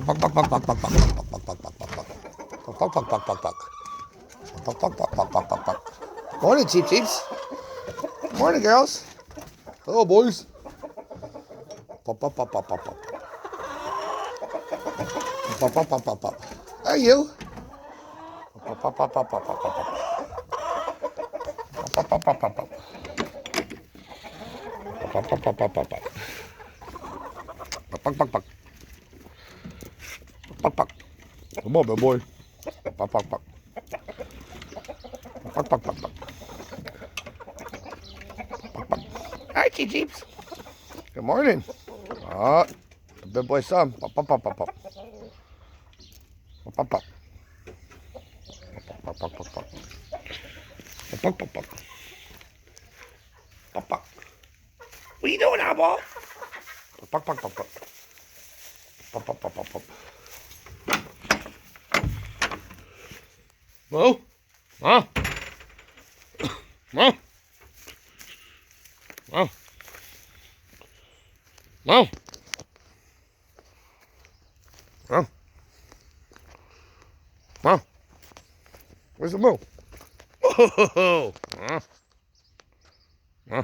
Buck, buck, buck, buck, buck, buck, buck, buck, buck, buck, buck, buck. Buck, buck, buck, buck, buck, buck. Buck, buck, buck, buck, buck, buck, buck. Morning, cheep cheeps. Morning, girls. Hello, boys. Pop, pop, pop, pop, pop, pop. Pop, pop, pop, pop, pop. Hey, you. Pop, pop, pop, pop, pop, pop, pop. Pop, pop, pop, pop, pop. Pop, pop, pop, pop, pop, pop. Pop, pop, pop, pop. Pop, pop. Come on, big boy. Pop, pop, pop. Pop, pop, pop, pop. Pop, pop. Hi, cheeps. Good morning. Ah, the big boy son. Pop, pop, pop, pop, pop. Pop, pop, pop. Pop, pop, pop, pop. Pop, pop, pop. Pop, pop. What are you doing now, ball? Pop, pop, pop, pop. Pop, pop, pop, pop, pop. Mo? Mo? Mo? Mo? Mo? Mo? Mo? Where's the Mo? Oh, huh? Huh?